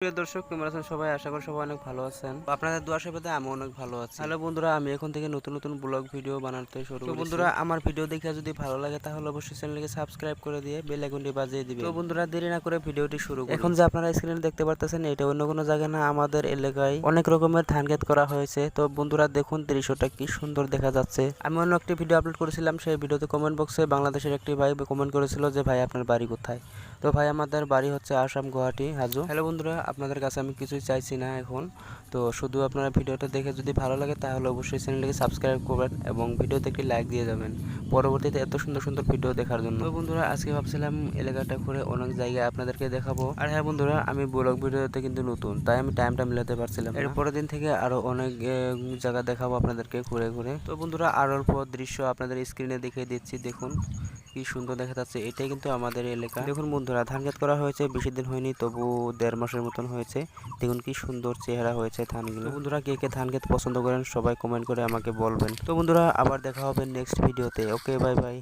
প্রিয় দর্শক, কেমন আছেন সবাই? আশা করি সবাই অনেক ভালো আছেন। আপনাদের দোয়া আশীর্বাদে আমি অনেক ভালো আছি। হ্যালো বন্ধুরা, আমি এখন থেকে নতুন নতুন ব্লগ ভিডিও বানাতে শুরু করেছি। তো বন্ধুরা, আমার ভিডিও দেখে যদি ভালো লাগে তাহলে অবশ্যই চ্যানেলকে সাবস্ক্রাইব করে দিয়ে বেল আইকনটি বাজিয়ে দিবেন। তো বন্ধুরা, দেরি না করে ভিডিওটি শুরু করি। এখন যে আপনারা স্ক্রিনে দেখতে পারতেছেন, এটা অন্য কোনো জায়গায় না, আমাদের এলাকায় অনেক রকমের ধান ক্ষেত করা হয়েছে। তো বন্ধুরা দেখুন, দৃশ্যটা কি সুন্দর দেখা যাচ্ছে। আমি অন্য একটি ভিডিও আপলোড করেছিলাম, সেই ভিডিওতে কমেন্ট বক্সে বাংলাদেশের একটি ভাই কমেন্ট করেছিল যে ভাই আপনার বাড়ি কোথায়। তো ভাই, আমাদের বাড়ি হচ্ছে আসাম, গুয়াহাটি, হাজো। হ্যালো বন্ধুরা, আপনাদের কাছে আমি কিছুই চাইছি না এখন। তো শুধু আপনারা ভিডিওটা দেখে যদি ভালো লাগে তাহলে অবশ্যই চ্যানেলটিকে সাবস্ক্রাইব করবেন এবং ভিডিওতে একটি লাইক দিয়ে যাবেন পরবর্তীতে এত সুন্দর সুন্দর ভিডিও দেখার জন্য। তো বন্ধুরা, আজকে ভাবছিলাম এলাকাটা ঘুরে অনেক জায়গায় আপনাদেরকে দেখাবো। আর হ্যাঁ বন্ধুরা, আমি ব্লগ ভিডিওতে কিন্তু নতুন, তাই আমি টাইমটা মিলাতে পারছিলাম না। এর পরের দিন থেকে আরো অনেক জায়গা দেখাবো আপনাদেরকে ঘুরে ঘুরে। তো বন্ধুরা, আরো অল্প দৃশ্য আপনাদের স্ক্রিনে দেখিয়ে দিচ্ছি। দেখুন কি সুন্দর দেখা যাচ্ছে। এটাই কিন্তু আমাদের এলাকা। দেখুন বন্ধুরা, ধান ক্ষেত করা হয়েছে, বেশি দিন হয়নি, তবু 1.5 মাসের মতন হয়েছে। দেখুন কি সুন্দর চেহারা হয়েছে ধানগুলো। তো বন্ধুরা, কে কে ধান ক্ষেত পছন্দ করেন সবাই কমেন্ট করে আমাকে বলবেন। তো বন্ধুরা, আবার দেখা হবে নেক্সট ভিডিওতে। ওকে, বাই বাই।